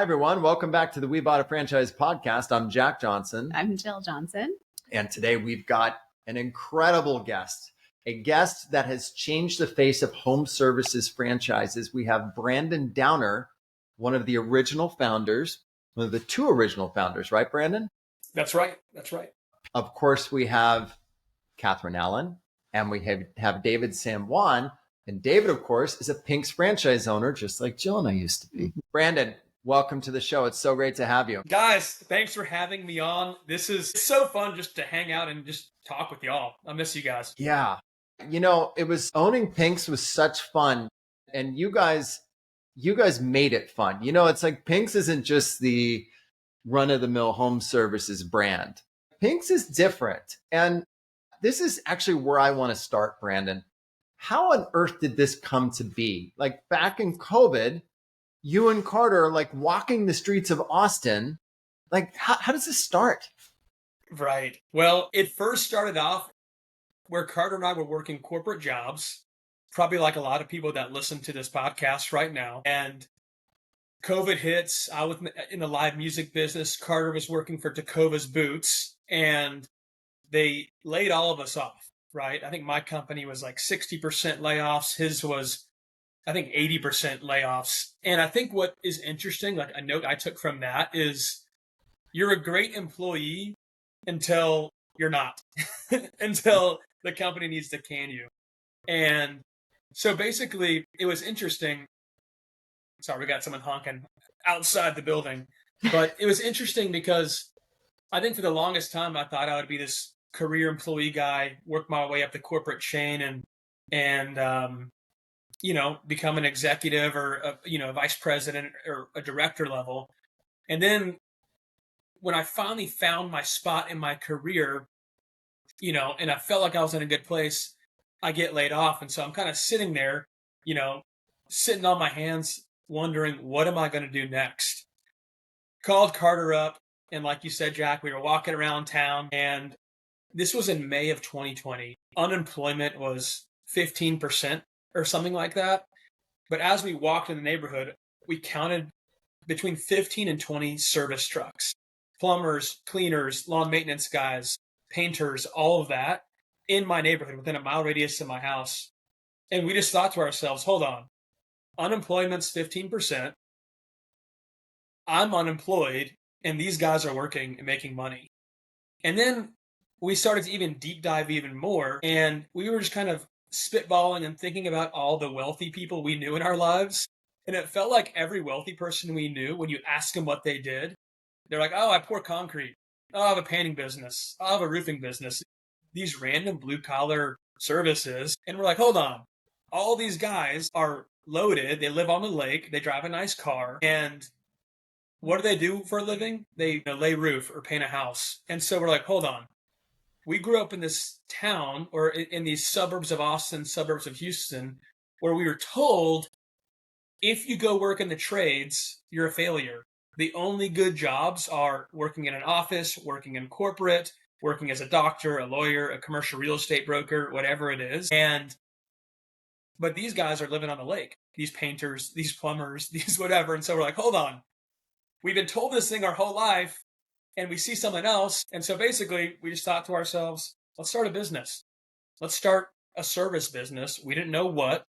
everyone. Welcome back to the We Bought a Franchise podcast. I'm Jack Johnson. I'm Jill Johnson. And today we've got an incredible guest, a guest that has changed the face of home services franchises. We have Brandon Downer, one of the original founders, one of the two original founders, right, Brandon? That's right. That's right. Of course, we have Catherine Allen and we have David San Juan. And David, of course, is a Pink's franchise owner, just like Jill and I used to be. Brandon, welcome to the show. It's so great to have you. Guys, thanks for having me on. This is so fun just to hang out and just talk with y'all. I miss you guys. Yeah. You know, owning Pink's was such fun. And you guys made it fun. You know, it's like Pink's isn't just the run-of-the-mill home services brand. Pink's is different. And this is actually where I want to start, Brandon. How on earth did this come to be? Like back in COVID, you and Carter are like walking the streets of Austin. Like, how does this start? Right. Well, it first started off where Carter and I were working corporate jobs, probably like a lot of people that listen to this podcast right now. And COVID hits. I was in the live music business. Carter was working for Tecovas Boots, and they laid all of us off. Right. I think my company was like 60% layoffs. His was, I think, 80% layoffs. And I think what is interesting, like a note I took from that is you're a great employee until you're not, until the company needs to can you. And so basically it was interesting. Sorry, we got someone honking outside the building, but it was interesting because I think for the longest time, I thought I would be this career employee guy, work my way up the corporate chain and become an executive or a vice president or a director level. And then when I finally found my spot in my career, and I felt like I was in a good place, I get laid off. And so I'm kind of sitting there, sitting on my hands, wondering, what am I going to do next? Called Carter up. And like you said, Jack, we were walking around town, and this was in May of 2020. Unemployment was 15% or something like that. But as we walked in the neighborhood, we counted between 15 and 20 service trucks, plumbers, cleaners, lawn maintenance guys, painters, all of that in my neighborhood within a mile radius of my house. And we just thought to ourselves, hold on, unemployment's 15%. I'm unemployed and these guys are working and making money. And then we started to even deep dive even more. And we were just kind of spitballing and thinking about all the wealthy people we knew in our lives. And it felt like every wealthy person we knew, when you ask them what they did, they're like, oh, I pour concrete. Oh, I have a painting business. I have a roofing business. These random blue collar services. And we're like, hold on. All these guys are loaded. They live on the lake. They drive a nice car. And what do they do for a living? They lay roof or paint a house. And so we're like, hold on. We grew up in this town or in these suburbs of Austin, suburbs of Houston, where we were told, if you go work in the trades, you're a failure. The only good jobs are working in an office, working in corporate, working as a doctor, a lawyer, a commercial real estate broker, whatever it is. But these guys are living on the lake, these painters, these plumbers, these whatever. And so we're like, hold on. We've been told this thing our whole life, and we see someone else. And so basically, we just thought to ourselves, let's start a business. Let's start a service business. We didn't know what.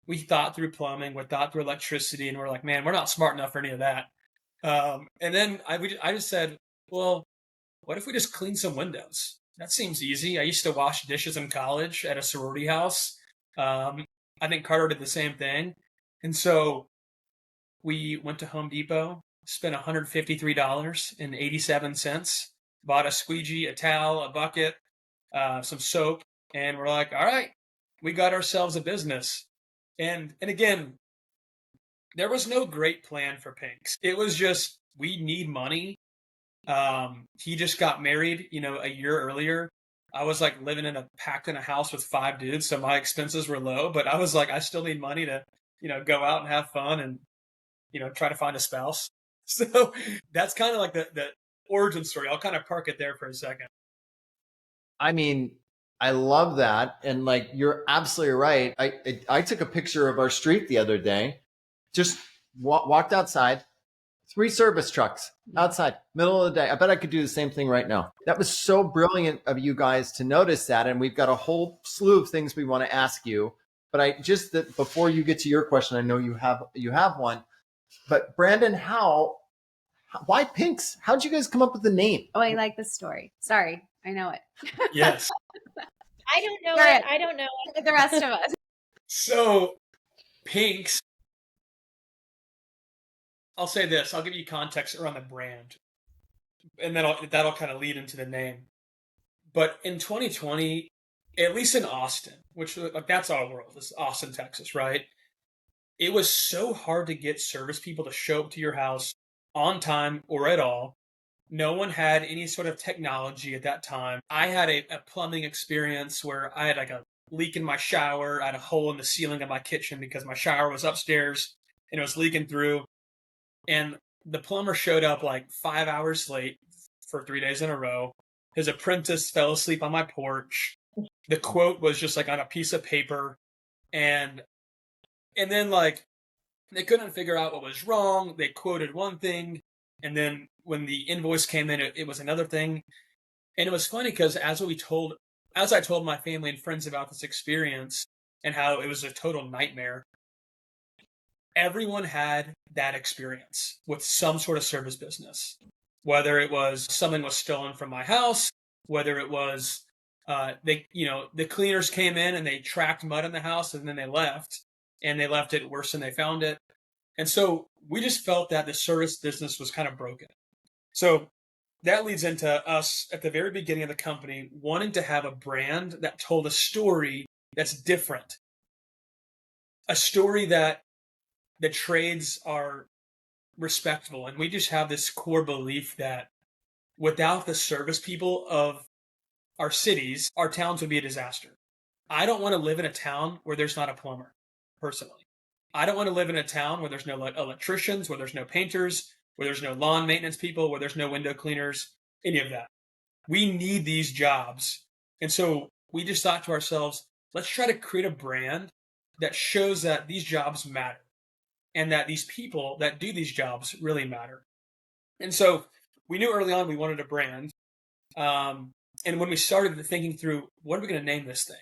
We thought through plumbing, we thought through electricity, and we're like, man, we're not smart enough for any of that. And then I just said, well, what if we just clean some windows? That seems easy. I used to wash dishes in college at a sorority house. I think Carter did the same thing. And so we went to Home Depot, spent $153.87, bought a squeegee, a towel, a bucket, some soap, and we're like, all right, we got ourselves a business. And again, there was no great plan for Pink's. It was just, we need money. He just got married, a year earlier. I was like living packed in a house with 5 dudes, so my expenses were low, but I was like, I still need money to, go out and have fun and, try to find a spouse. So that's kind of like the origin story. I'll kind of park it there for a second. I mean, I love that. And like, you're absolutely right. I took a picture of our street the other day, just walked outside, 3 service trucks outside, middle of the day. I bet I could do the same thing right now. That was so brilliant of you guys to notice that. And we've got a whole slew of things we want to ask you. But I just that before you get to your question, I know you have one. But Brandon, why Pinks? How'd you guys come up with the name? Oh, I like this story. Sorry, I know it. Yes. I don't know it. I don't know it. The rest of us. So Pinks, I'll say this. I'll give you context around the brand, and then that'll kind of lead into the name. But in 2020, at least in Austin, which like that's our world, this is Austin, Texas, right? It was so hard to get service people to show up to your house on time or at all. No one had any sort of technology at that time. I had a plumbing experience where I had like a leak in my shower. I had a hole in the ceiling of my kitchen because my shower was upstairs and it was leaking through. And the plumber showed up like 5 hours late for 3 days in a row. His apprentice fell asleep on my porch. The quote was just like on a piece of paper. And then like they couldn't figure out what was wrong. They quoted one thing. And then when the invoice came in, it was another thing. And it was funny because as I told my family and friends about this experience and how it was a total nightmare, everyone had that experience with some sort of service business. Whether it was something was stolen from my house, whether it was the cleaners came in and they tracked mud in the house and then they left it worse than they found it. And so we just felt that the service business was kind of broken. So that leads into us at the very beginning of the company wanting to have a brand that told a story that's different. A story that the trades are respectable. And we just have this core belief that without the service people of our cities, our towns would be a disaster. I don't want to live in a town where there's not a plumber, personally. I don't want to live in a town where there's no electricians, where there's no painters, where there's no lawn maintenance people, where there's no window cleaners, any of that. We need these jobs. And so we just thought to ourselves, let's try to create a brand that shows that these jobs matter and that these people that do these jobs really matter. And so we knew early on we wanted a brand. And when we started thinking through, what are we going to name this thing?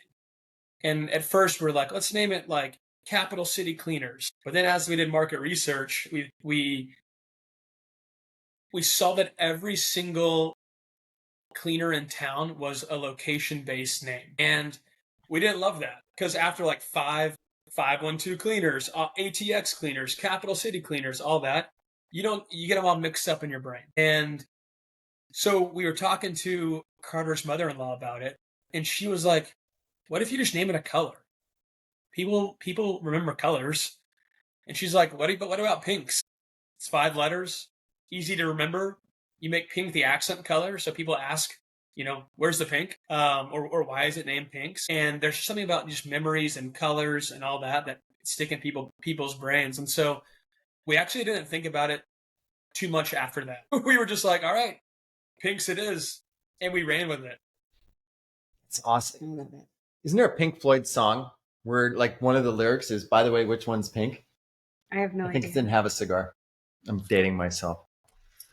And at first we're like, let's name it like Capital City Cleaners. But then as we did market research, we saw that every single cleaner in town was a location-based name. And we didn't love that because after like 512 cleaners, ATX cleaners, Capital City cleaners, all that, you get them all mixed up in your brain. And so we were talking to Carter's mother-in-law about it, and she was like, what if you just name it a color? People remember colors. And she's like, what about pinks? It's 5 letters, easy to remember. You make pink the accent color, so people ask, where's the pink? Or why is it named pinks? And there's something about just memories and colors and all that stick in people's brains. And so we actually didn't think about it too much after that. We were just like, all right, pinks it is. And we ran with it. It's awesome. Isn't there a Pink Floyd song where like one of the lyrics is, by the way, which one's pink? I have no idea. I think it's in Have a Cigar. I'm dating myself.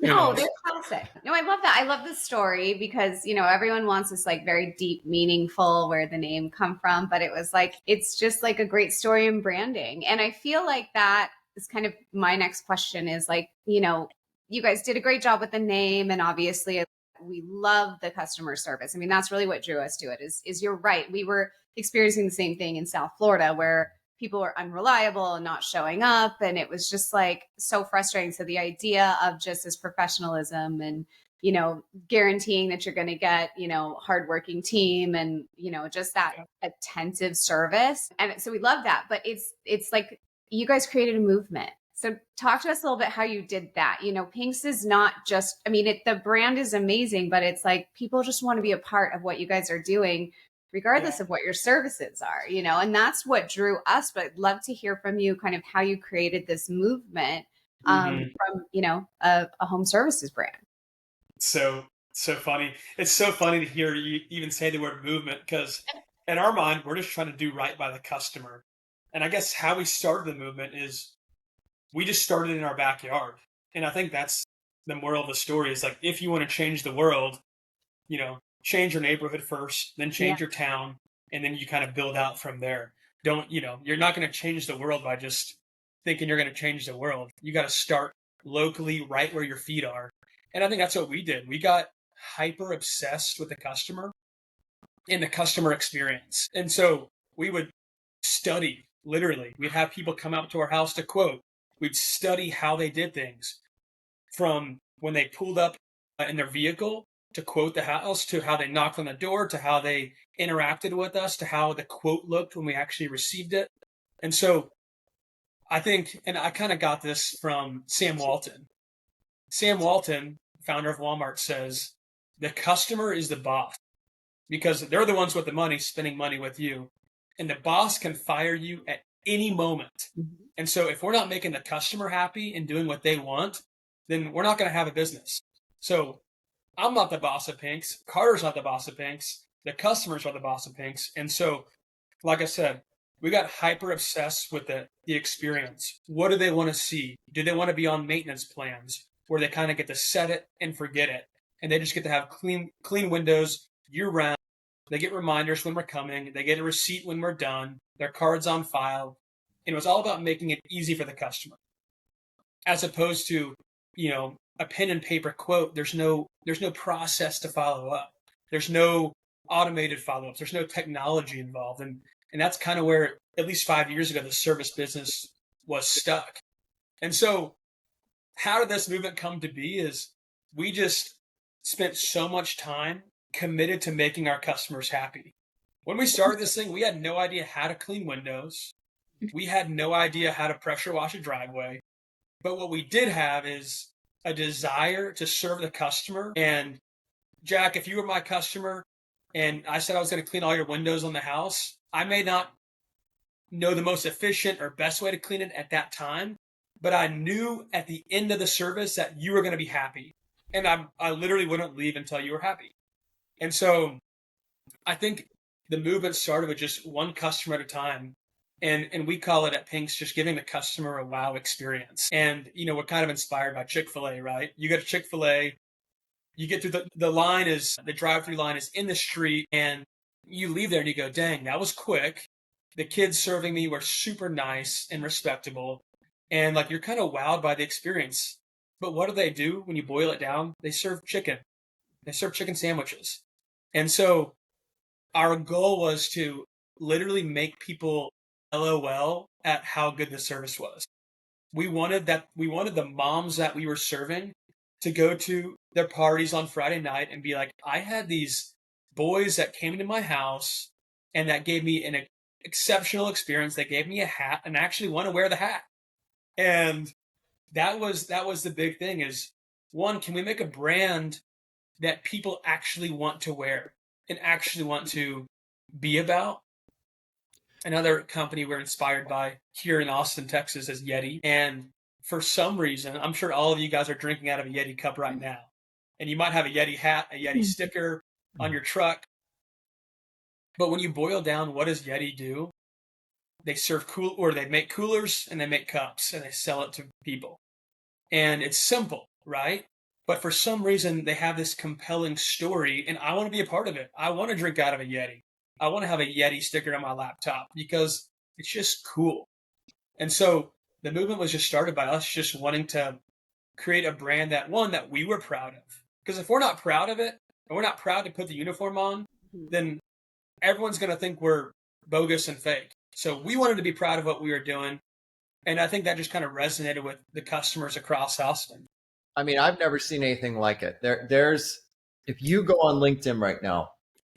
No, they're classic. No, I love that. I love this story because, everyone wants this like very deep, meaningful where the name come from, but it was like, it's just like a great story in branding. And I feel like that is kind of my next question is like, you guys did a great job with the name and obviously we love the customer service. I mean, that's really what drew us to it is you're right. We were experiencing the same thing in South Florida where people were unreliable and not showing up. And it was just like so frustrating. So the idea of just this professionalism and, guaranteeing that you're going to get, hardworking team and, just that attentive service. And so we love that, but it's like you guys created a movement. So talk to us a little bit how you did that. Pinks is not just, the brand is amazing, but it's like people just want to be a part of what you guys are doing, regardless of what your services are, and that's what drew us. But I'd love to hear from you kind of how you created this movement from, a home services brand. So funny. It's so funny to hear you even say the word movement because in our mind, we're just trying to do right by the customer. And I guess how we started the movement is we just started in our backyard. And I think that's the moral of the story is like, if you want to change the world, change your neighborhood first, then change your town, and then you kind of build out from there. Don't, you're not going to change the world by just thinking you're going to change the world. You got to start locally right where your feet are. And I think that's what we did. We got hyper obsessed with the customer and the customer experience. And so we would study, literally. We'd have people come out to our house to quote. We'd study how they did things from when they pulled up in their vehicle to quote the house, to how they knocked on the door, to how they interacted with us, to how the quote looked when we actually received it. And so I think, and I kind of got this from Sam Walton. Sam Walton, founder of Walmart, says the customer is the boss because they're the ones with the money spending money with you. And the boss can fire you at any moment. And so if we're not making the customer happy and doing what they want, then we're not going to have a business. So I'm not the boss of Pinks. Carter's not the boss of Pinks. The customers are the boss of Pinks. And so, like I said, we got hyper obsessed with the experience. What do they want to see? Do they want to be on maintenance plans where they kind of get to set it and forget it? And they just get to have clean windows year round. They get reminders when we're coming. They get a receipt when we're done. Their card's on file. And it was all about making it easy for the customer. As opposed to, a pen and paper quote, there's no process to follow up. There's no automated follow-ups. There's no technology involved. And that's kind of where, at least 5 years ago, the service business was stuck. And so how did this movement come to be is we just spent so much time committed to making our customers happy. When we started this thing, we had no idea how to clean windows. We had no idea how to pressure wash a driveway. But what we did have is a desire to serve the customer. And Jack, if you were my customer and I said I was going to clean all your windows on the house, I may not know the most efficient or best way to clean it at that time, but I knew at the end of the service that you were going to be happy. And I literally wouldn't leave until you were happy. And so I think the movement started with just one customer at a time. And we call it at Pinks just giving the customer a wow experience. And, we're kind of inspired by Chick-fil-A, right? You go to Chick-fil-A, you get through the drive-through line is in the street, and you leave there and you go, dang, that was quick. The kids serving me were super nice and respectable. And you're kind of wowed by the experience. But what do when you boil it down? They serve chicken. They serve chicken sandwiches. And so our goal was to literally make people LOL at how good the service was. We wanted the moms that we were serving to go to their parties on Friday night and be like, I had these boys that came into my house and that gave me an exceptional experience. They gave me a hat and I actually want to wear the hat. And that was the big thing is, one, can we make a brand that people actually want to wear and actually want to be about? Another company we're inspired by here in Austin, Texas is Yeti. And for some reason, I'm sure all of you guys are drinking out of a Yeti cup right now. And you might have a Yeti hat, a Yeti sticker on your truck. But when you boil down, what does Yeti do? They serve they make coolers and they make cups and they sell it to people. And it's simple, right? But for some reason, they have this compelling story and I want to be a part of it. I want to drink out of a Yeti. I want to have a Yeti sticker on my laptop because it's just cool. And so the movement was just started by us just wanting to create a brand that we were proud of. Because if we're not proud of it, and we're not proud to put the uniform on, then everyone's going to think we're bogus and fake. So we wanted to be proud of what we were doing. And I think that just kind of resonated with the customers across Austin. I mean, I've never seen anything like it. If you go on LinkedIn right now,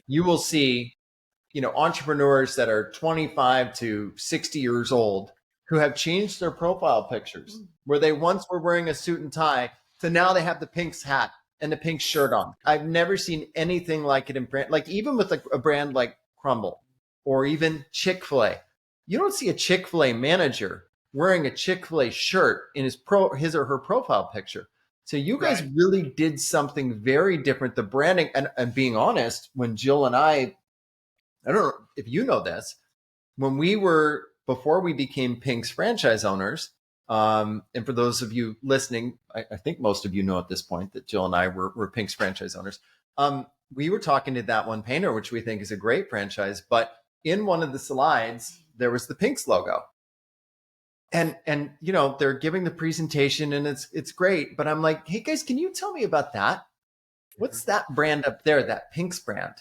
you will see entrepreneurs that are 25 to 60 years old who have changed their profile pictures where they once were wearing a suit and tie to now they have the Pinks hat and the pink shirt on. I've never seen anything like it in brand, even with a brand like Crumble or even Chick-fil-A. You don't see a Chick-fil-A manager wearing a Chick-fil-A shirt in his or her profile picture. So you guys really did something very different. The branding and being honest, when Jill and I don't know if you know this, before we became Pink's franchise owners, And for those of you listening, I think most of you know at this point that Jill and I were Pink's franchise owners. We were talking to that one painter, which we think is a great franchise, but in one of the slides, there was the Pink's logo. And you know, they're giving the presentation and it's great, but I'm like, hey guys, can you tell me about that? What's that brand up there, that Pink's brand?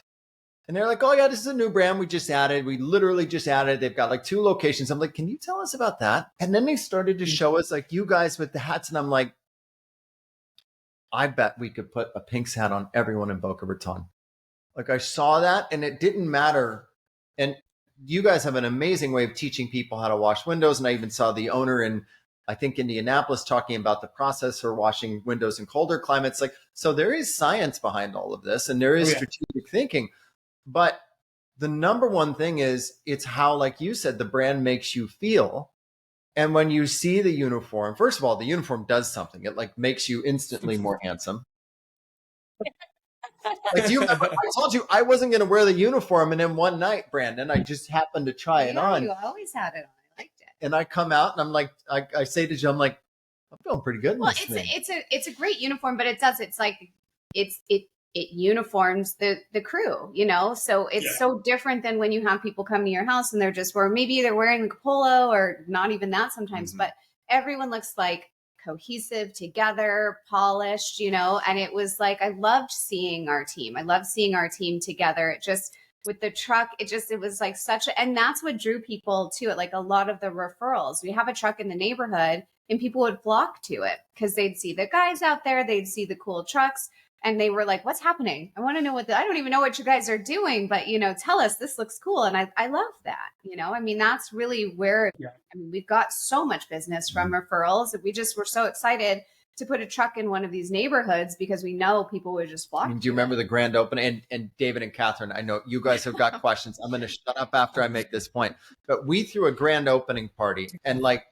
And they're like, oh yeah, this is a new brand we just added. We literally just added. They've got like 2 locations. I'm like, can you tell us about that? And then they started to show us like you guys with the hats. And I'm like, I bet we could put a Pink's hat on everyone in Boca Raton. Like I saw that and it didn't matter. And you guys have an amazing way of teaching people how to wash windows. And I even saw the owner in, I think, Indianapolis talking about the process for washing windows in colder climates. Like, so there is science behind all of this and there is strategic thinking. But the number one thing is it's how, like you said, the brand makes you feel. And when you see the uniform, first of all, the uniform does something. It like makes you instantly more handsome. Like, do you remember, I told you I wasn't going to wear the uniform. And then one night, Brandon, I just happened to try it on. You always had it on. I liked it. And I come out and I'm like, I say to Jill, I'm like, I'm feeling pretty good. Well, it's a great uniform, but it's like, it uniforms the crew, you know? So it's so different than when you have people come to your house and they're just maybe they're wearing a polo or not even that sometimes, but everyone looks like cohesive together, polished, you know? And it was like, I loved seeing our team. I loved seeing our team together. It just, with the truck, it was like and that's what drew people to it. Like a lot of the referrals, we have a truck in the neighborhood and people would flock to it because they'd see the guys out there, they'd see the cool trucks. And they were like, what's happening? I want to know I don't even know what you guys are doing, but, you know, tell us, this looks cool. And I love that, you know, I mean, that's really where, I mean, we've got so much business from referrals. We just were so excited to put a truck in one of these neighborhoods because we know people would just flock. Do you remember the grand opening? And David and Catherine, I know you guys have got questions. I'm going to shut up after I make this point, but we threw a grand opening party and like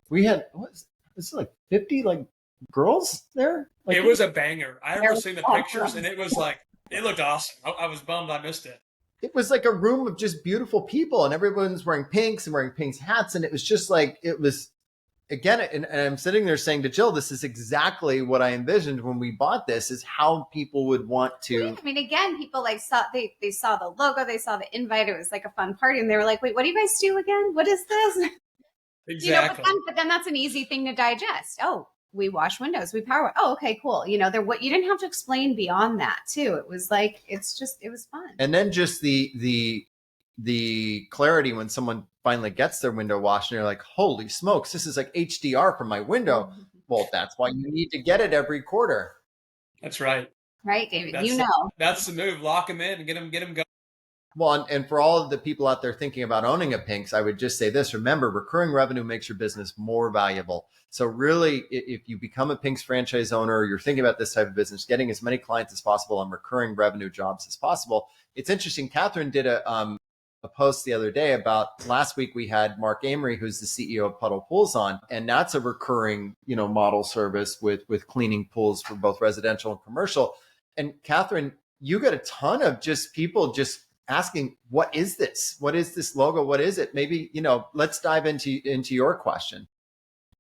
we had, this is like 50, like, girls there? Like, it was a banger. I remember seeing the pictures and it was like, it looked awesome. I was bummed I missed it. It was like a room of just beautiful people and everyone's wearing pinks and wearing Pink's hats. And it was just like, it was, again, and I'm sitting there saying to Jill, this is exactly what I envisioned when we bought this, is how people would want to. I mean, again, people like they saw the logo, they saw the invite. It was like a fun party. And they were like, wait, what do you guys do again? What is this? Exactly. You know, but then that's an easy thing to digest. Oh, we wash windows, we power. Oh, okay, cool. You know, you didn't have to explain beyond that too. It was like, it was fun. And then just the clarity when someone finally gets their window washed and they're like, holy smokes, this is like HDR for my window. Well, that's why you need to get it every quarter. That's right. Right, David, that's the move. Lock them in and get them going. Well, and for all of the people out there thinking about owning a Pink's, I would just say this. Remember, recurring revenue makes your business more valuable. So really, if you become a Pink's franchise owner, or you're thinking about this type of business, getting as many clients as possible on recurring revenue jobs as possible. It's interesting. Catherine did a post the other day about last week we had Mark Amory, who's the CEO of Puddle Pools on, and that's a recurring, you know, model service with cleaning pools for both residential and commercial. And Catherine, you got a ton of just people just asking, what is this? What is this logo? What is it? Maybe, you know, let's dive into your question.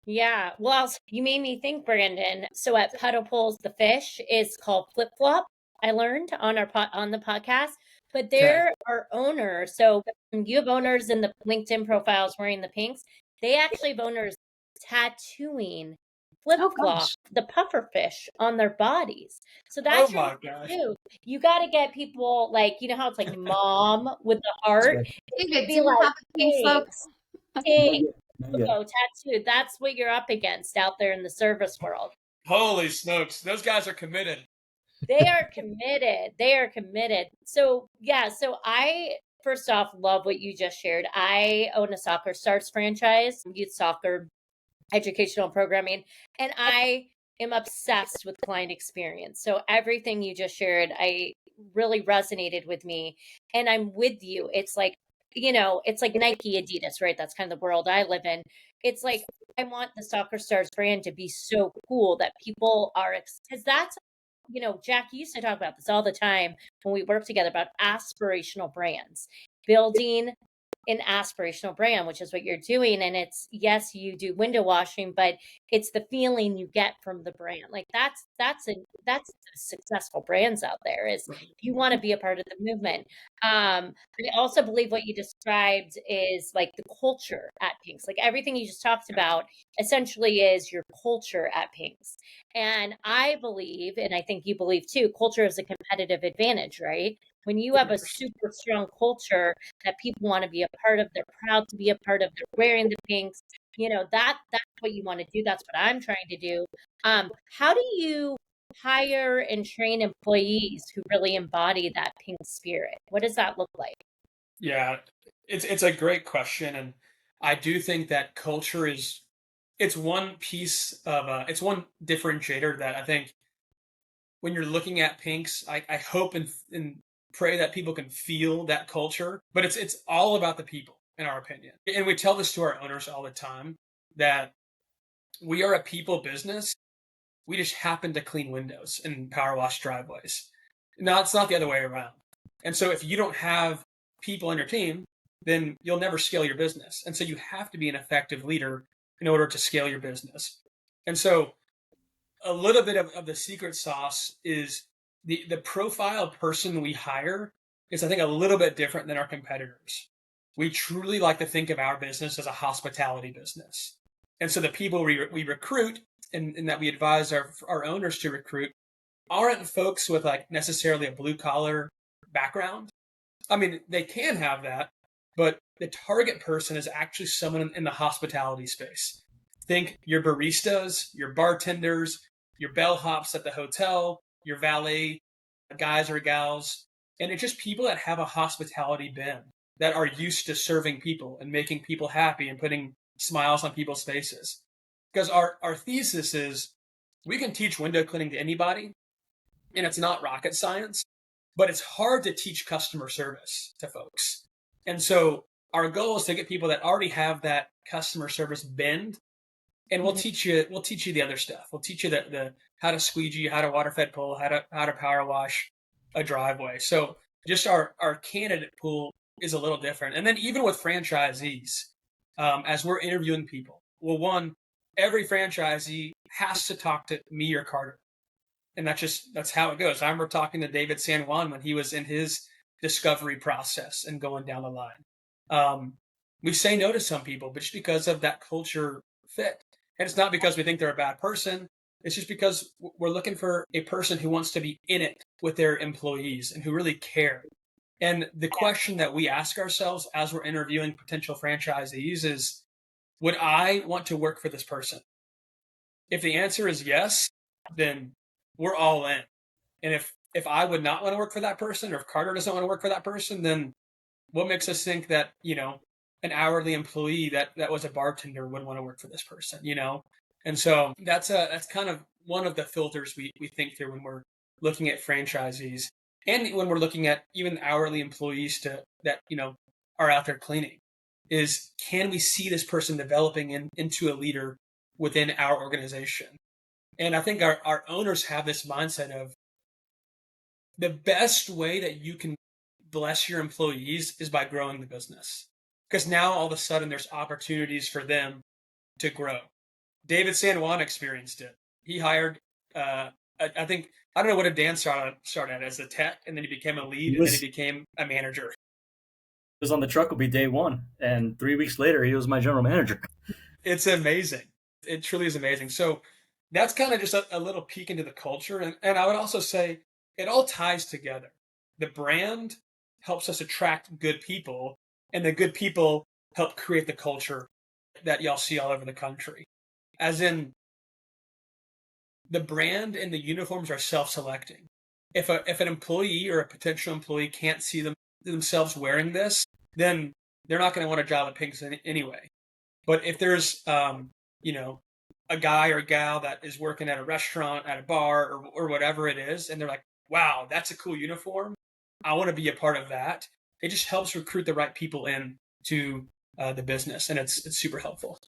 Yeah. Well, you made me think, Brandon. So at Puddle Pools, the fish is called Flip Flop. I learned on the podcast, but there are owners. So you have owners in the LinkedIn profiles wearing the pinks. They actually have owners tattooing Flip Flop, the puffer fish, on their bodies. So that's you got to get people like, you know how it's like mom with the heart. David, do you have a pink folks? Tattoo. That's what you're up against out there in the service world. Holy smokes. Those guys are committed. They are committed. They are committed. So yeah, so I first off love what you just shared. I own a Soccer Stars franchise, youth soccer educational programming, and I am obsessed with client experience. So everything you just shared, I really resonated with me, and I'm with you. It's like, you know, it's like Nike, Adidas, right? That's kind of the world I live in. It's like, I want the Soccer Stars brand to be so cool that people are, because that's, you know, Jack used to talk about this all the time when we work together about aspirational brands, building an aspirational brand, which is what you're doing. And it's, yes, you do window washing, but it's the feeling you get from the brand. Like that's successful brands out there, is you want to be a part of the movement. I also believe what you described is like the culture at Pink's. Like everything you just talked about essentially is your culture at Pink's. And I believe, and I think you believe too, culture is a competitive advantage, right? When you have a super strong culture that people want to be a part of, they're proud to be a part of, they're wearing the pinks, that's what you want to do. That's what I'm trying to do. How do you hire and train employees who really embody that pink spirit? What does that look like? Yeah, it's a great question, and I do think that culture is it's one piece of it's one differentiator that I think when you're looking at pinks, I hope and pray that people can feel that culture, but it's all about the people, in our opinion. And we tell this to our owners all the time that we are a people business. We just happen to clean windows and power wash driveways. No, it's not the other way around. And so if you don't have people on your team, then you'll never scale your business. And so you have to be an effective leader in order to scale your business. And so a little bit of the secret sauce is the profile person we hire is, I think, a little bit different than our competitors. We truly like to think of our business as a hospitality business. And so the people we recruit and that we advise our owners to recruit aren't folks with like necessarily a blue collar background. I mean, they can have that, but the target person is actually someone in the hospitality space. Think your baristas, your bartenders, your bellhops at the hotel, your valet guys or gals, and it's just people that have a hospitality bend, that are used to serving people and making people happy and putting smiles on people's faces. Because our thesis is we can teach window cleaning to anybody, and it's not rocket science, but it's hard to teach customer service to folks. And so our goal is to get people that already have that customer service bend, and we'll teach you the other stuff. We'll teach you the how to squeegee, how to water fed pull, how to power wash a driveway. So just our candidate pool is a little different. And then even with franchisees, as we're interviewing people, well, one, every franchisee has to talk to me or Carter. And that's how it goes. I remember talking to David San Juan when he was in his discovery process and going down the line. We say no to some people, but just because of that culture fit. And it's not because we think they're a bad person. It's just because we're looking for a person who wants to be in it with their employees and who really care. And the question that we ask ourselves as we're interviewing potential franchisees is, would I want to work for this person? If the answer is yes, then we're all in. And if I would not want to work for that person, or if Carter doesn't want to work for that person, then what makes us think that, an hourly employee that was a bartender would want to work for this person, And so that's kind of one of the filters we think through when we're looking at franchisees, and when we're looking at even hourly employees that are out there cleaning, is can we see this person developing into a leader within our organization? And I think our owners have this mindset of the best way that you can bless your employees is by growing the business. Because now all of a sudden there's opportunities for them to grow. David San Juan experienced it. He hired, I don't know what a Dan started as a tech, and then he became a lead, and then he became a manager. He was on the truck will be day one, and 3 weeks later he was my general manager. It's amazing. It truly is amazing. So that's kind of just a little peek into the culture. And I would also say it all ties together. The brand helps us attract good people, and the good people help create the culture that y'all see all over the country. As in, the brand and the uniforms are self-selecting. If an employee or a potential employee can't see themselves wearing this, then they're not going to want a job at Pink's anyway. But if there's a guy or a gal that is working at a restaurant, at a bar, or whatever it is, and they're like, wow, that's a cool uniform, I want to be a part of that. It just helps recruit the right people in to the business, and it's super helpful.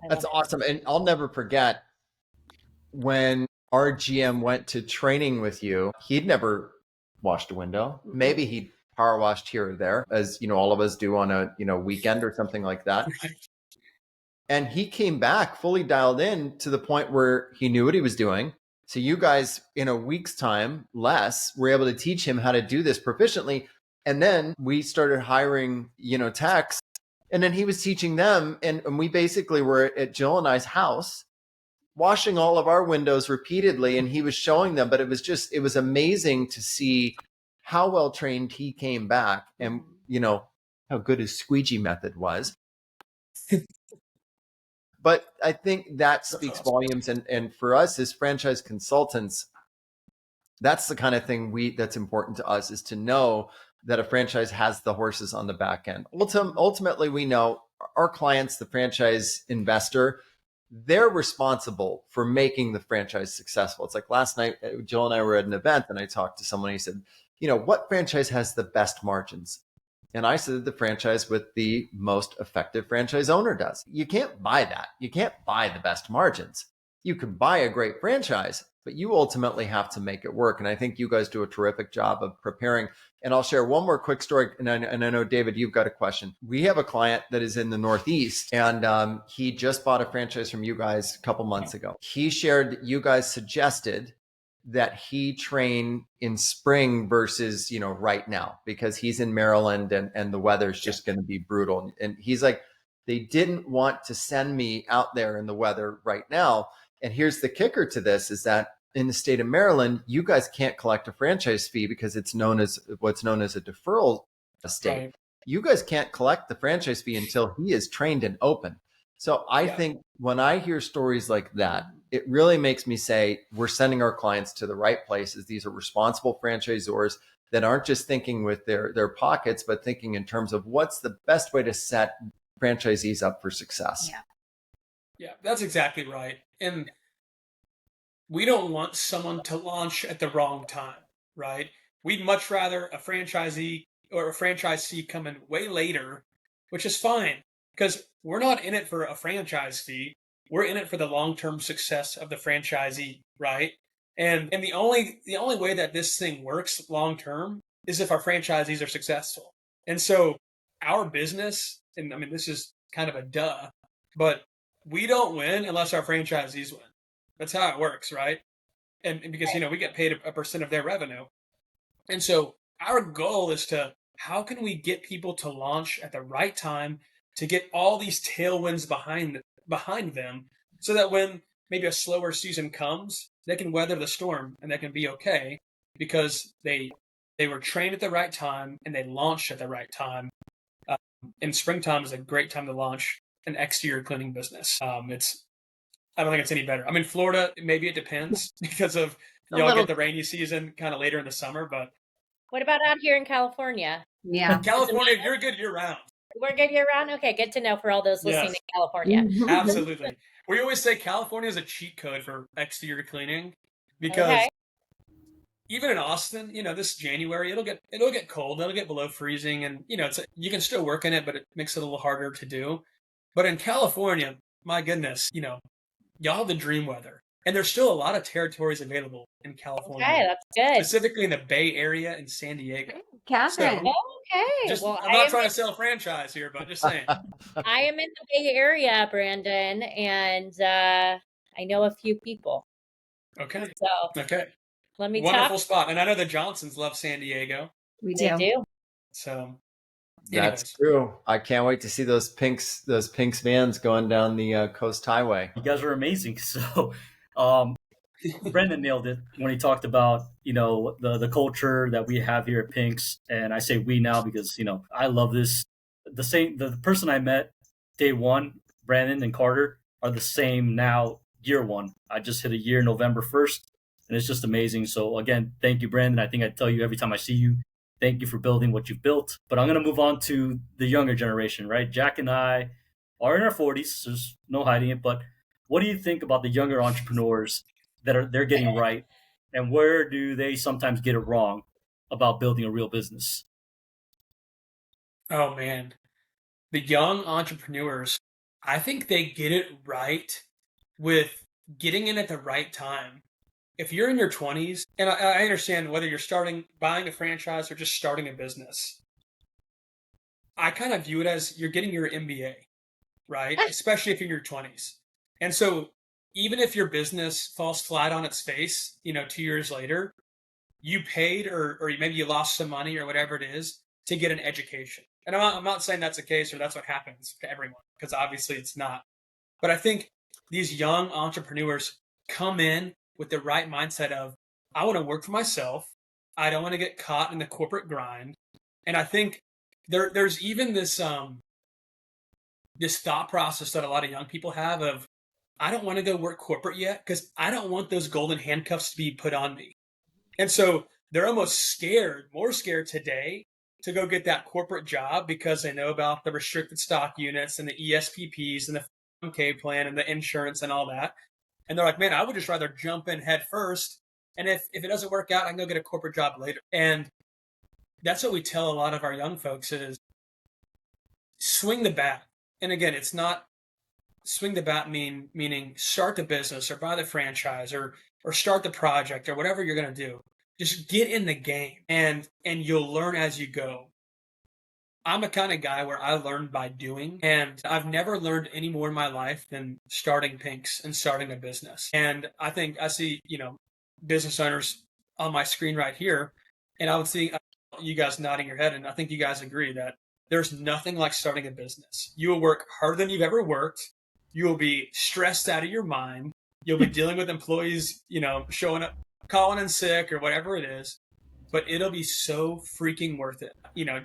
That's awesome. And I'll never forget when our GM went to training with you, he'd never washed a window. Maybe he'd power washed here or there, as all of us do on a weekend or something like that. And he came back fully dialed in to the point where he knew what he was doing. So you guys, in a week's time less, were able to teach him how to do this proficiently. And then we started hiring, techs, and then he was teaching them. And we basically were at Jill and I's house, washing all of our windows repeatedly. And he was showing them, but it was amazing to see how well trained he came back and, how good his squeegee method was. But I think that speaks volumes. And for us as franchise consultants, that's the kind of thing that's important to us, is to know that a franchise has the horses on the back end. Ultimately, we know our clients, the franchise investor, they're responsible for making the franchise successful. It's like last night, Jill and I were at an event and I talked to someone. He said, what franchise has the best margins? And I said the franchise with the most effective franchise owner does. You can't buy that. You can't buy the best margins. You can buy a great franchise, but you ultimately have to make it work. And I think you guys do a terrific job of preparing. And I'll share one more quick story. And I know, David, you've got a question. We have a client that is in the Northeast, and he just bought a franchise from you guys a couple months ago. He shared that you guys suggested that he train in spring versus, right now, because he's in Maryland and the weather's just going to be brutal. And he's like, they didn't want to send me out there in the weather right now. And here's the kicker to this, is that in the state of Maryland, you guys can't collect a franchise fee because it's what's known as a deferral state. Right. You guys can't collect the franchise fee until he is trained and open. So I think when I hear stories like that, it really makes me say we're sending our clients to the right places. These are responsible franchisors that aren't just thinking with their pockets, but thinking in terms of what's the best way to set franchisees up for success. Yeah, that's exactly right. And we don't want someone to launch at the wrong time, right? We'd much rather a franchisee or a franchisee come in way later, which is fine, because we're not in it for a franchise fee. We're in it for the long-term success of the franchisee, right? And the only way that this thing works long-term is if our franchisees are successful. And so our business, and I mean, this is kind of a duh, but we don't win unless our franchisees win. That's how it works, right? And because, we get paid a percent of their revenue. And so our goal is how can we get people to launch at the right time to get all these tailwinds behind them, so that when maybe a slower season comes, they can weather the storm and they can be okay because they were trained at the right time and they launched at the right time. And springtime is a great time to launch an exterior cleaning business. I don't think it's any better. I mean, Florida, maybe it depends because of y'all get the rainy season kind of later in the summer, but what about out here in California? Yeah, California, you're good year round. We're good year round? Okay, good to know for all those listening in California. Absolutely. We always say California is a cheat code for exterior cleaning because even in Austin, this January, it'll get cold, it'll get below freezing, and you can still work in it, but it makes it a little harder to do. But in California, my goodness, y'all have the dream weather. And there's still a lot of territories available in California. Okay, that's good. Specifically in the Bay Area and San Diego. Catherine. So, I'm not trying to sell a franchise here, but just saying. I am in the Bay Area, Brandon, and I know a few people. Okay. So, let me Wonderful spot. And I know the Johnsons love San Diego. We do. So that's true. I can't wait to see those Pinks vans going down the Coast Highway. You guys are amazing. So Brendan nailed it when he talked about, the culture that we have here at Pinks. And I say we now because, I love this. The person I met day one, Brandon and Carter, are the same now year one. I just hit a year November 1st, and it's just amazing. So again, thank you, Brandon. I think I tell you every time I see you, thank you for building what you've built. But I'm going to move on to the younger generation, right? Jack and I are in our 40s. So there's no hiding it. But what do you think about the younger entrepreneurs that they're getting right? And where do they sometimes get it wrong about building a real business? Oh, man. The young entrepreneurs, I think they get it right with getting in at the right time. if you're in your 20s, and I understand whether you're buying a franchise or just starting a business, I kind of view it as you're getting your MBA, right? Especially if you're in your 20s. And so even if your business falls flat on its face, 2 years later, you paid or maybe you lost some money or whatever it is to get an education. And I'm not saying that's the case or that's what happens to everyone, because obviously it's not. But I think these young entrepreneurs come in with the right mindset of, I want to work for myself. I don't want to get caught in the corporate grind. And I think there's even this thought process that a lot of young people have of, I don't want to go work corporate yet because I don't want those golden handcuffs to be put on me. And so they're almost scared, more scared today to go get that corporate job because they know about the restricted stock units and the ESPPs and the 401k plan and the insurance and all that. And they're like, man, I would just rather jump in head first. And if it doesn't work out, I can go get a corporate job later. And that's what we tell a lot of our young folks is swing the bat. And again, it's not swing the bat meaning start the business or buy the franchise or start the project or whatever you're going to do. Just get in the game and you'll learn as you go. I'm a kind of guy where I learn by doing, and I've never learned any more in my life than starting Pinks and starting a business. And I think I see, business owners on my screen right here, and I would see you guys nodding your head, and I think you guys agree that there's nothing like starting a business. You will work harder than you've ever worked. You will be stressed out of your mind. You'll be dealing with employees, showing up, calling in sick or whatever it is, but it'll be so freaking worth it.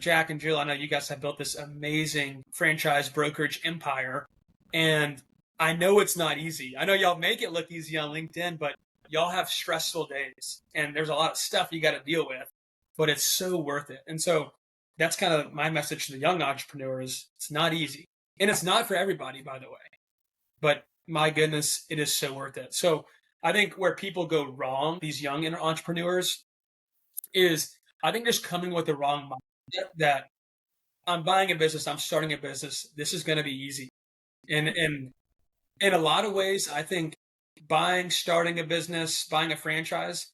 Jack and Jill, I know you guys have built this amazing franchise brokerage empire, and I know it's not easy. I know y'all make it look easy on LinkedIn, but y'all have stressful days, and there's a lot of stuff you got to deal with, but it's so worth it. And so that's kind of my message to the young entrepreneurs. It's not easy, and it's not for everybody, by the way, but my goodness, it is so worth it. So I think where people go wrong, these young entrepreneurs, is I think just coming with the wrong mindset that I'm buying a business, I'm starting a business, this is going to be easy. And in a lot of ways, I think starting a business, buying a franchise,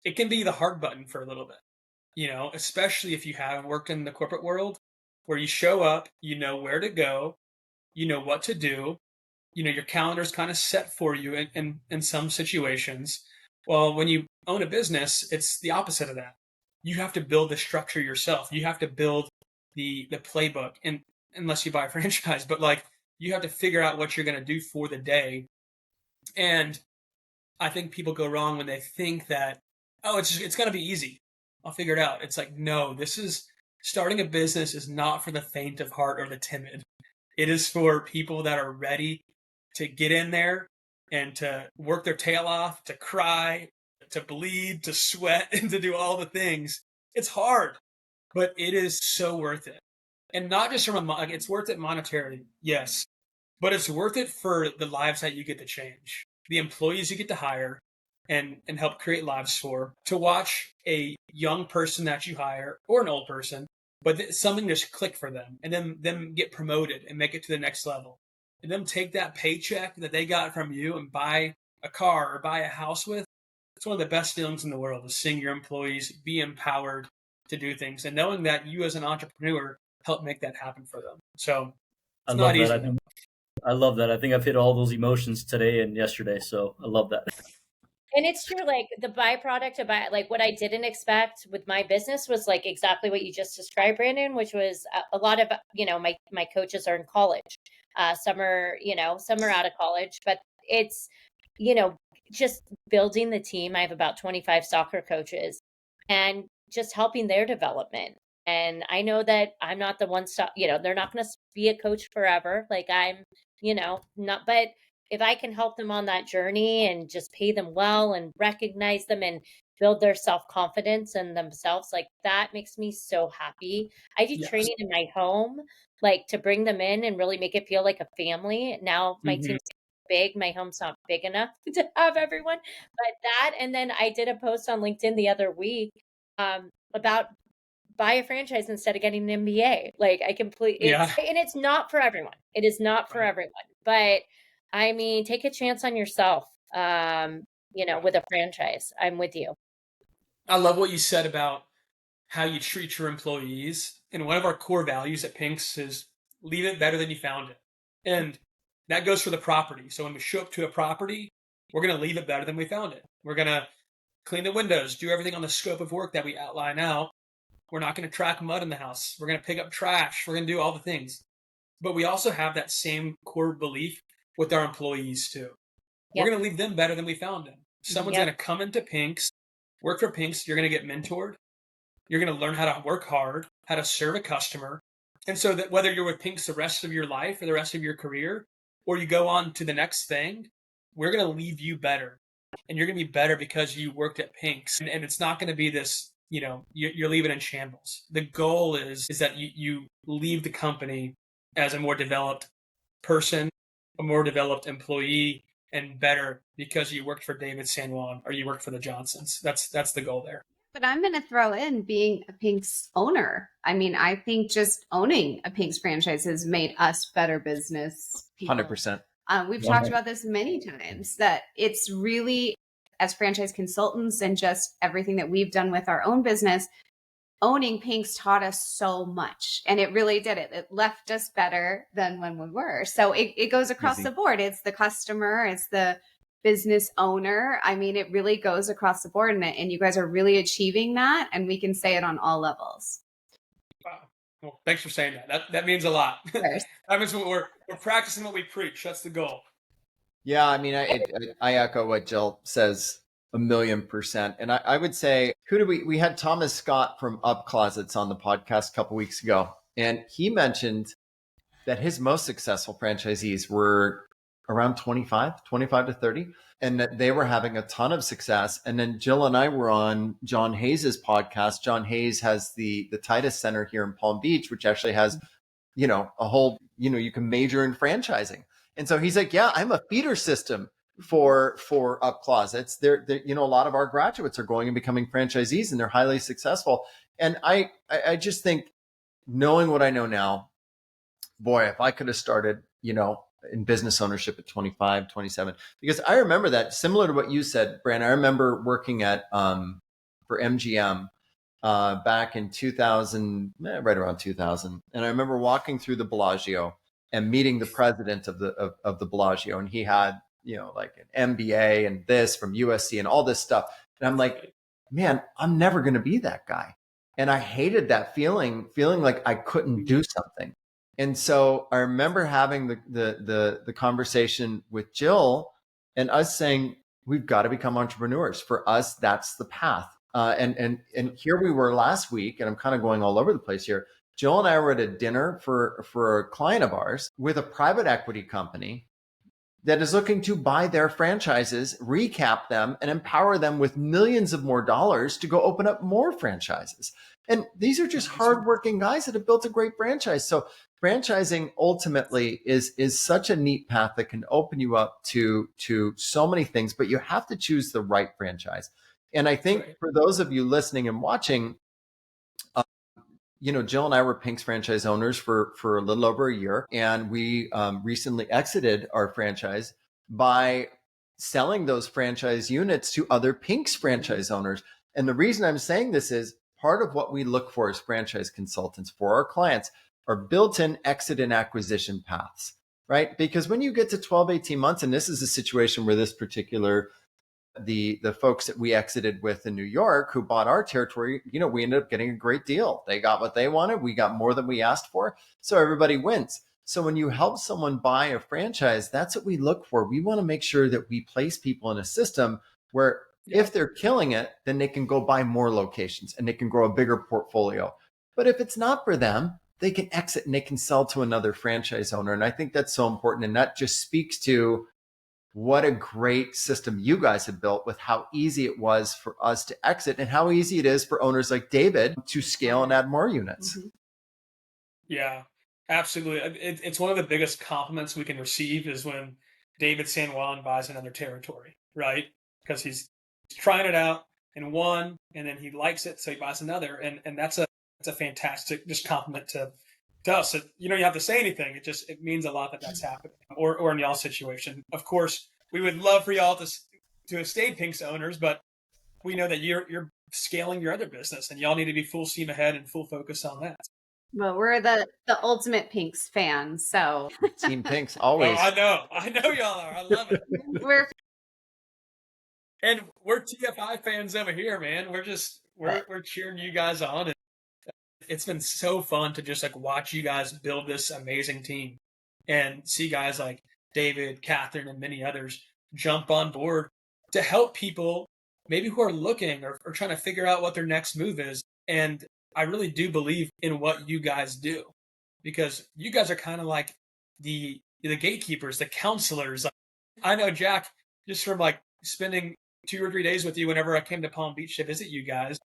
it can be the hard button for a little bit, especially if you haven't worked in the corporate world where you show up, you know where to go, you know what to do, your calendar's kind of set for you in some situations. Well, when you own a business, it's the opposite of that. You have to build the structure yourself. You have to build the playbook, and unless you buy a franchise, but like you have to figure out what you're going to do for the day. And I think people go wrong when they think that, oh, it's going to be easy. I'll figure it out. It's like, no, starting a business is not for the faint of heart or the timid. It is for people that are ready to get in there and to work their tail off, to cry, to bleed, to sweat, and to do all the things. It's hard, but it is so worth it. And not just it's worth it monetarily, yes, but it's worth it for the lives that you get to change, the employees you get to hire and help create lives for, to watch a young person that you hire or an old person, but something just click for them and then them get promoted and make it to the next level. And them take that paycheck that they got from you and buy a car or buy a house with. It's one of the best feelings in the world, is seeing your employees be empowered to do things and knowing that you as an entrepreneur help make that happen for them. So it's not easy. I love that. I think I've hit all those emotions today and yesterday. So I love that. And it's true, like the byproduct of like what I didn't expect with my business was like exactly what you just described, Brandon, which was a lot of, my coaches are in college. Some are out of college, but it's, just building the team. I have about 25 soccer coaches and just helping their development. And I know that I'm not the one, they're not going to be a coach forever. Like I'm, not, but if I can help them on that journey and just pay them well and recognize them and build their self-confidence in themselves, like that makes me so happy. I do training in my home, like to bring them in and really make it feel like a family. Now my team's big. My home's not big enough to have everyone, but that, and then I did a post on LinkedIn the other week about buy a franchise instead of getting an MBA. Like and it's not for everyone. It is not for everyone, but I mean, take a chance on yourself. with a franchise. I'm with you. I love what you said about how you treat your employees. And one of our core values at Pink's is leave it better than you found it. And that goes for the property. So when we show up to a property, we're going to leave it better than we found it. We're going to clean the windows, do everything on the scope of work that we outline out. We're not going to track mud in the house. We're going to pick up trash. We're going to do all the things. But we also have that same core belief with our employees too. We're going to leave them better than we found them. Someone's going to come into Pink's, work for Pink's. You're going to get mentored. You're going to learn how to work hard, how to serve a customer. And so that whether you're with Pink's the rest of your life or the rest of your career, or you go on to the next thing, we're going to leave you better. And you're going to be better because you worked at Pink's. And it's not going to be this, you're leaving in shambles. The goal is that you leave the company as a more developed person, a more developed employee, and better because you worked for David San Juan or you worked for the Johnsons. That's the goal there. But I'm going to throw in being a Pink's owner. I mean, I think just owning a Pink's franchise has made us better business people. 100%. We've talked about this many times, that it's really, as franchise consultants and just everything that we've done with our own business, owning Pink's taught us so much. And it really did it. It left us better than when we were. So it goes across the board. It's the customer, it's the business owner. I mean, it really goes across the board, and you guys are really achieving that. And we can say it on all levels. Wow. Well, thanks for saying that. That means a lot. That means we're practicing what we preach. That's the goal. Yeah, I mean, I echo what Jill says 1,000,000%. And I would say, we had Thomas Scott from Up Closets on the podcast a couple weeks ago, and he mentioned that his most successful franchisees were around 25 to 30, and that they were having a ton of success. And then Jill and I were on John Hayes's podcast. John Hayes has the Titus Center here in Palm Beach, which actually has, a whole, you can major in franchising. And so he's like, yeah, I'm a feeder system for Up Closets. They're a lot of our graduates are going and becoming franchisees, and they're highly successful. And I just think, knowing what I know now, boy, if I could have started, in business ownership at 25, 27, because I remember that, similar to what you said, Brand. I remember working at for MGM back in 2000, right around 2000, and I remember walking through the Bellagio and meeting the president of the Bellagio, and he had like an MBA and this from USC and all this stuff, and I'm like, man, I'm never going to be that guy, and I hated that feeling like I couldn't do something. And so I remember having the conversation with Jill and us saying, we've got to become entrepreneurs. For us, that's the path. And here we were last week, and I'm kind of going all over the place here. Jill and I were at a dinner for a client of ours with a private equity company that is looking to buy their franchises, recap them, and empower them with millions of more dollars to go open up more franchises. And these are just hardworking guys that have built a great franchise. So franchising ultimately is such a neat path that can open you up to so many things, but you have to choose the right franchise. And I think for those of you listening and watching, Jill and I were Pink's franchise owners for a little over a year, and we recently exited our franchise by selling those franchise units to other Pink's franchise owners. And the reason I'm saying this is part of what we look for as franchise consultants for our clients are built-in exit and acquisition paths, right? Because when you get to 12, 18 months, and this is a situation where this particular, the folks that we exited with in New York who bought our territory, we ended up getting a great deal. They got what they wanted. We got more than we asked for. So everybody wins. So when you help someone buy a franchise, that's what we look for. We want to make sure that we place people in a system where if they're killing it, then they can go buy more locations and they can grow a bigger portfolio. But if it's not for them, they can exit and they can sell to another franchise owner. And I think that's so important. And that just speaks to what a great system you guys have built with how easy it was for us to exit and how easy it is for owners like David to scale and add more units. Mm-hmm. Yeah, absolutely. It's one of the biggest compliments we can receive is when David San Juan buys another territory, right? Because he's trying it out and won, and then he likes it, so he buys another. And that's a fantastic just compliment to us. You don't have to say anything. It means a lot that that's happening, or in y'all's situation. Of course, we would love for y'all to to stay Pink's owners, but we know that you're scaling your other business, and y'all need to be full steam ahead and full focus on that. Well, we're the ultimate Pinks fans, so Team Pinks Oh, always. I know y'all are. I love it. we're And we're TFI fans over here, man. We're cheering you guys on. And it's been so fun to just like watch you guys build this amazing team and see guys like David, Catherine, and many others jump on board to help people maybe who are looking or trying to figure out what their next move is. And I really do believe in what you guys do, because you guys are kind of like the gatekeepers, the counselors. I know Jack, just from like spending 2 or 3 days with you whenever I came to Palm Beach to visit you guys.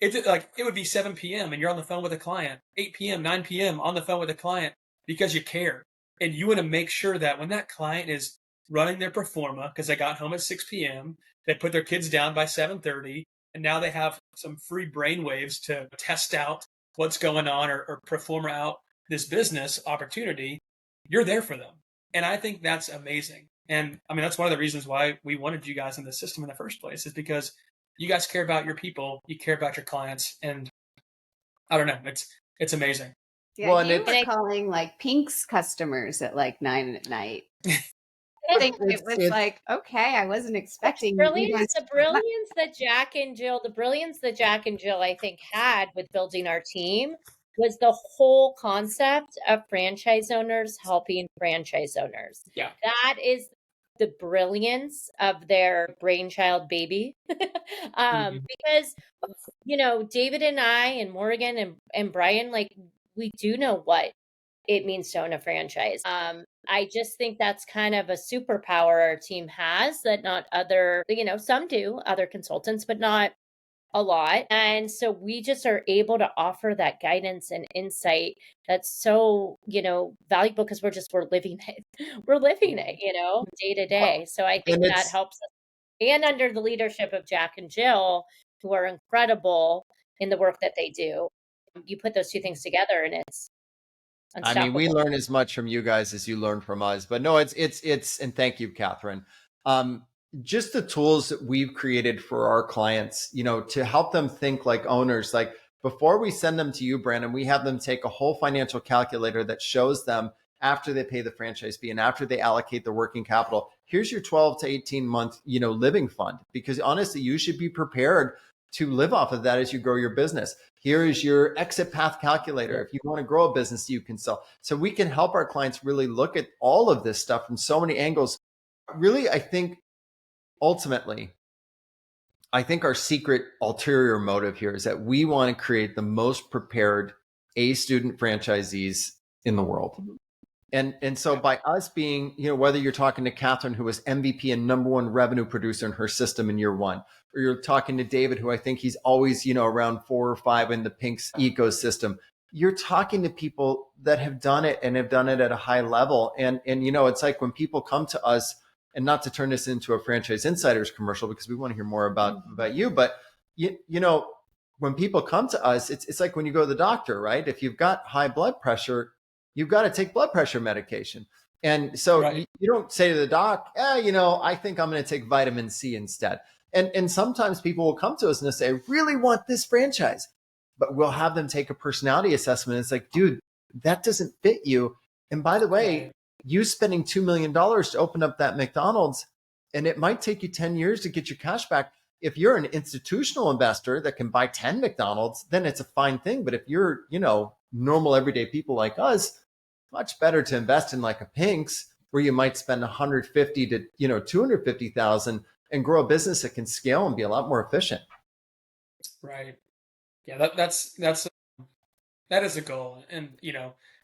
It's like it would be 7 p.m. and you're on the phone with a client, 8 p.m., 9 p.m. on the phone with a client because you care. And you want to make sure that when that client is running their performa, because they got home at 6 p.m., they put their kids down by 7:30, and now they have some free brain waves to test out what's going on or perform out this business opportunity, you're there for them. And I think that's amazing. And I mean, that's one of the reasons why we wanted you guys in the system in the first place, is because you guys care about your people, you care about your clients, and I don't know, it's amazing. yeah, Well, and you it's- were calling like Pink's customers at like 9 at night. I think it was It's- like, okay, I wasn't expecting you Brilliance, guys the brilliance that Jack and Jill, I think, had with building our team was the whole concept of franchise owners helping franchise owners. Yeah. That is the brilliance of their brainchild baby. Because, David and I and Morgan and Brian, like, we do know what it means to own a franchise. I just think that's kind of a superpower our team has that not other, some do, other consultants, but not a lot. And so we just are able to offer that guidance and insight that's so, valuable, because we're living it. We're living it, day to day. So I think And that it's- helps us. And under the leadership of Jack and Jill, who are incredible in the work that they do, you put those two things together and it's unstoppable. I mean, we learn as much from you guys as you learn from us. But no, it's and thank you, Catherine. Just the tools that we've created for our clients, to help them think like owners. Like before we send them to you, Brandon, we have them take a whole financial calculator that shows them after they pay the franchise fee and after they allocate the working capital, here's your 12 to 18 month, living fund. Because honestly, you should be prepared to live off of that as you grow your business. Here is your exit path calculator. If you want to grow a business, you can sell. So we can help our clients really look at all of this stuff from so many angles. Really, I think ultimately, our secret ulterior motive here is that we want to create the most prepared A student franchisees in the world. And so by us being, whether you're talking to Catherine, who was MVP and #1 revenue producer in her system in year one, or you're talking to David, who I think he's always, around 4 or 5 in the Pink's ecosystem, you're talking to people that have done it and have done it at a high level. And it's like when people come to us, and not to turn this into a Franchise Insiders commercial, because we want to hear more about you, but when people come to us, it's like when you go to the doctor, right? If you've got high blood pressure, you've got to take blood pressure medication. And so Right. you don't say to the doc, I think I'm going to take vitamin C instead. And sometimes people will come to us and they'll say, I really want this franchise, but we'll have them take a personality assessment. It's like, dude, that doesn't fit you. And by the way, Right. you spending $2 million to open up that McDonald's, and it might take you 10 years to get your cash back. If you're an institutional investor that can buy 10 McDonald's, then it's a fine thing. But if you're, normal everyday people like us, much better to invest in like a Pink's, where you might spend 150 to 250,000 and grow a business that can scale and be a lot more efficient. Right. Yeah, that is a goal. And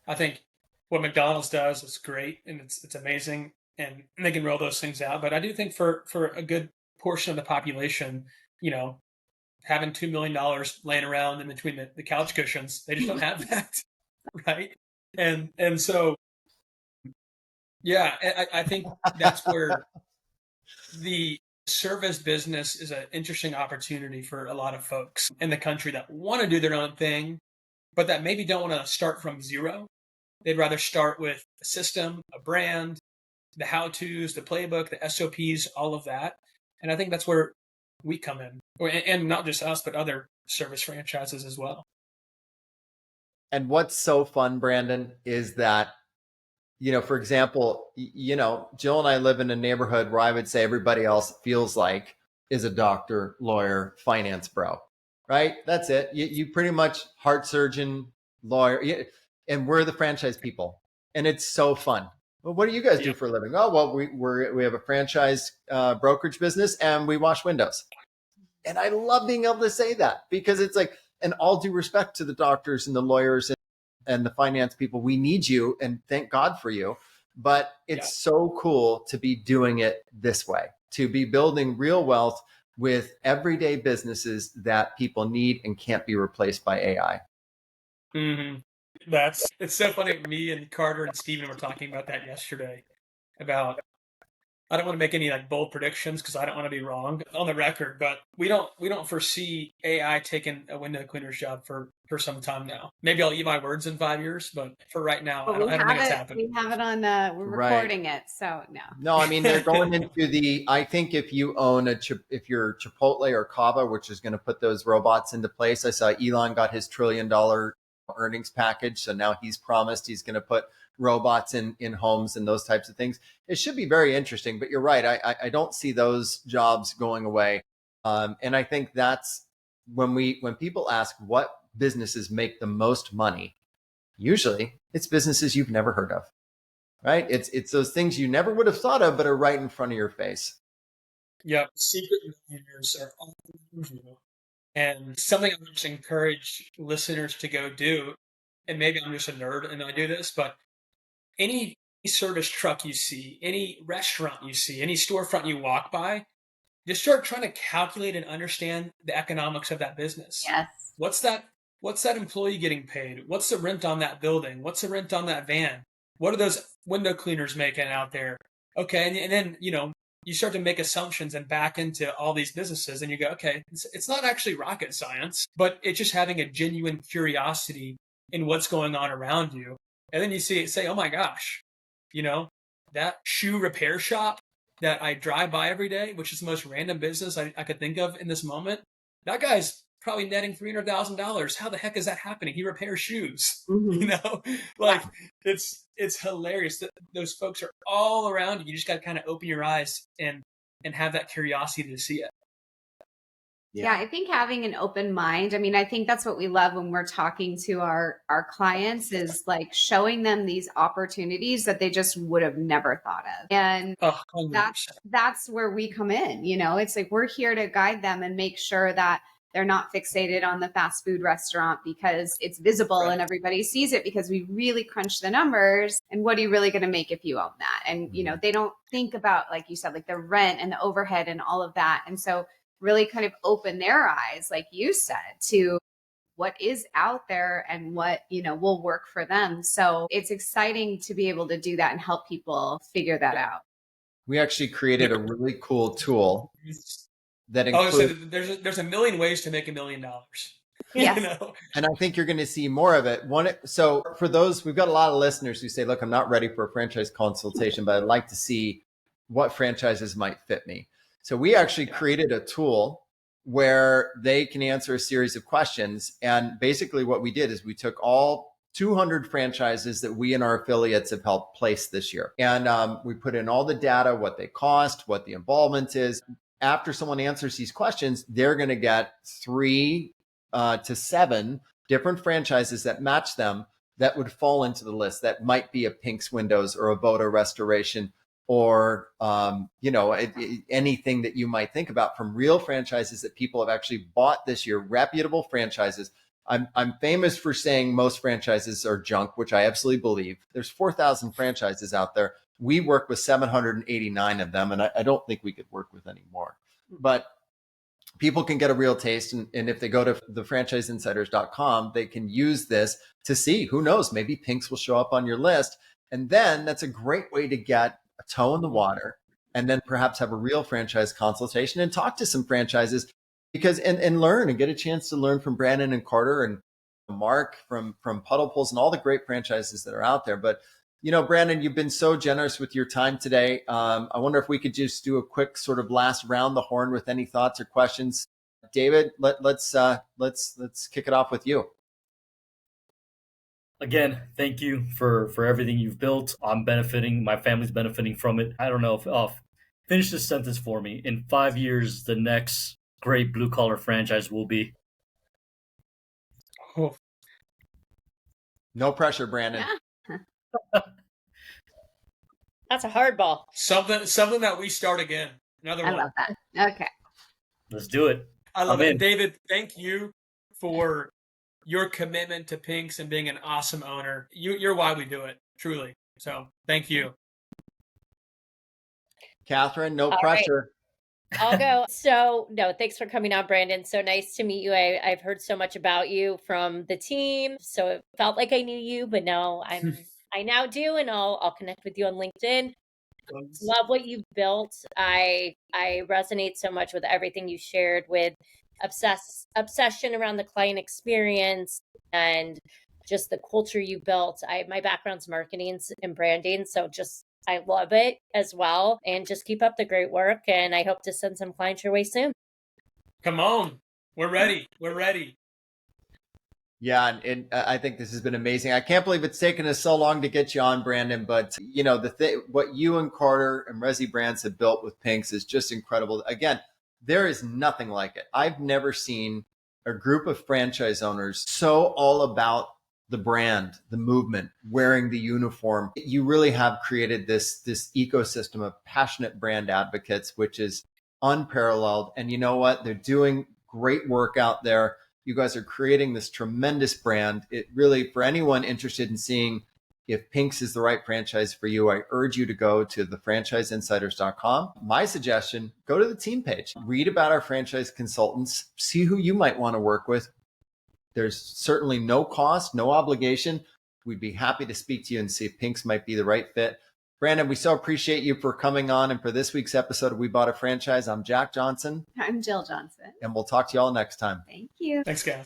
I think what McDonald's does is great and it's amazing, and they can roll those things out. But I do think for a good portion of the population, having $2 million laying around in between the couch cushions, they just don't have that. Right. And so yeah, I think that's where the service business is an interesting opportunity for a lot of folks in the country that want to do their own thing, but that maybe don't want to start from zero. They'd rather start with a system, a brand, the how-tos, the playbook, the SOPs, all of that. And I think that's where we come in, and not just us, but other service franchises as well. And what's so fun, Brandon, is that, for example, Jill and I live in a neighborhood where I would say everybody else feels like is a doctor, lawyer, finance bro, right? That's it. You pretty much heart surgeon, lawyer, and we're the franchise people. And it's so fun. Well, what do you guys do for a living? Oh, well, we have a franchise brokerage business and we wash windows. And I love being able to say that, because it's like, and all due respect to the doctors and the lawyers and the finance people, we need you and thank God for you. But it's so cool to be doing it this way, to be building real wealth with everyday businesses that people need and can't be replaced by AI. Mm-hmm. It's so funny. Me and Carter and Steven were talking about that yesterday, about, I don't want to make any like bold predictions because I don't want to be wrong on the record, but we don't foresee AI taking a window cleaner's job for some time now. Maybe I'll eat my words in 5 years, but for right now, I don't think it's happening. We have it on, we're recording it, so no. No, I mean, they're going into I think if you own if you're Chipotle or Kava, which is going to put those robots into place. I saw Elon got his $1 trillion earnings package. So now he's promised he's going to put robots in homes and those types of things. It should be very interesting, but you're right. I don't see those jobs going away. And I think that's when people ask what businesses make the most money, usually it's businesses you've never heard of, right? It's those things you never would have thought of, but are right in front of your face. Yep. Secret millionaires are all around you. And something I would just encourage listeners to go do, and maybe I'm just a nerd and I do this, but any service truck you see, any restaurant you see, any storefront you walk by, just start trying to calculate and understand the economics of that business. Yes. What's that employee getting paid? What's the rent on that building? What's the rent on that van? What are those window cleaners making out there? Okay, and then you start to make assumptions and back into all these businesses, and you go, okay, it's not actually rocket science, but it's just having a genuine curiosity in what's going on around you. And then you say, oh my gosh, that shoe repair shop that I drive by every day, which is the most random business I could think of in this moment, that guy's probably netting $300,000. How the heck is that happening? He repairs shoes. Mm-hmm. It's hilarious that those folks are all around you. You just got to kind of open your eyes and have that curiosity to see it. Yeah, I think having an open mind, I mean, I think that's what we love when we're talking to our clients, is like showing them these opportunities that they just would have never thought of. And that's where we come in. It's like we're here to guide them and make sure that they're not fixated on the fast food restaurant because it's visible and everybody sees it, because we really crunch the numbers. And what are you really going to make if you own that? And, they don't think about, like you said, like the rent and the overhead and all of that. And so really kind of open their eyes, like you said, to what is out there and what, will work for them. So it's exciting to be able to do that and help people figure that out. We actually created a really cool tool that includes... so there's a million ways to make $1 million. Yes. And I think you're going to see more of it. So for those, we've got a lot of listeners who say, look, I'm not ready for a franchise consultation, but I'd like to see what franchises might fit me. So we actually created a tool where they can answer a series of questions. And basically what we did is we took all 200 franchises that we and our affiliates have helped place this year. And we put in all the data, what they cost, what the involvement is. After someone answers these questions, they're going to get 3 to 7 different franchises that match them that would fall into the list. That might be a Pink's Windows or a Voda Restoration, or anything that you might think about, from real franchises that people have actually bought this year, reputable franchises. I'm famous for saying most franchises are junk, which I absolutely believe. There's 4,000 franchises out there. We work with 789 of them, and I don't think we could work with any more. But people can get a real taste, and if they go to thefranchiseinsiders.com, they can use this to see, who knows, maybe Pink's will show up on your list. And then that's a great way to get a toe in the water, and then perhaps have a real franchise consultation and talk to some franchises, because and learn and get a chance to learn from Brandon and Carter and Mark from Puddle Pulls and all the great franchises that are out there. But Brandon, you've been so generous with your time today. I wonder if we could just do a quick sort of last round the horn with any thoughts or questions. David, let's kick it off with you. Again, thank you for everything you've built. I'm benefiting. My family's benefiting from it. I don't know if finish this sentence for me. In 5 years, the next great blue collar franchise will be. Oh, No pressure, Brandon. Yeah. That's a hard ball. something that we start again. Another I one. love that. Okay. Let's do it. I love I'm it. in. David, thank you for your commitment to Pinks and being an awesome owner. You're why we do it, truly. So thank you. Catherine, no All pressure. I'll go. So, no, thanks for coming on, Brandon. So nice to meet you. I've heard so much about you from the team. So it felt like I knew you, but no, I now do, and I'll connect with you on LinkedIn. Love what you've built. I resonate so much with everything you shared with obsession around the client experience and just the culture you built. My background's marketing and branding, so just I love it as well. And just keep up the great work. And I hope to send some clients your way soon. Come on. We're ready. We're ready. Yeah, and I think this has been amazing. I can't believe it's taken us so long to get you on, Brandon. But what you and Carter and Resi Brands have built with Pinks is just incredible. Again, there is nothing like it. I've never seen a group of franchise owners so all about the brand, the movement, wearing the uniform. You really have created this ecosystem of passionate brand advocates, which is unparalleled. And you know what? They're doing great work out there. You guys are creating this tremendous brand. It really, for anyone interested in seeing if Pinks is the right franchise for you, I urge you to go to thefranchiseinsiders.com. My suggestion, go to the team page, read about our franchise consultants, see who you might want to work with. There's certainly no cost, no obligation. We'd be happy to speak to you and see if Pinks might be the right fit. Brandon, we so appreciate you for coming on. And for this week's episode of We Bought a Franchise, I'm Jack Johnson. I'm Jill Johnson. And we'll talk to you all next time. Thank you. Thanks, guys.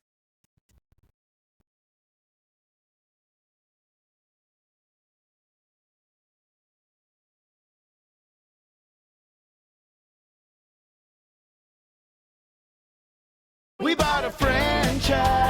We bought a franchise.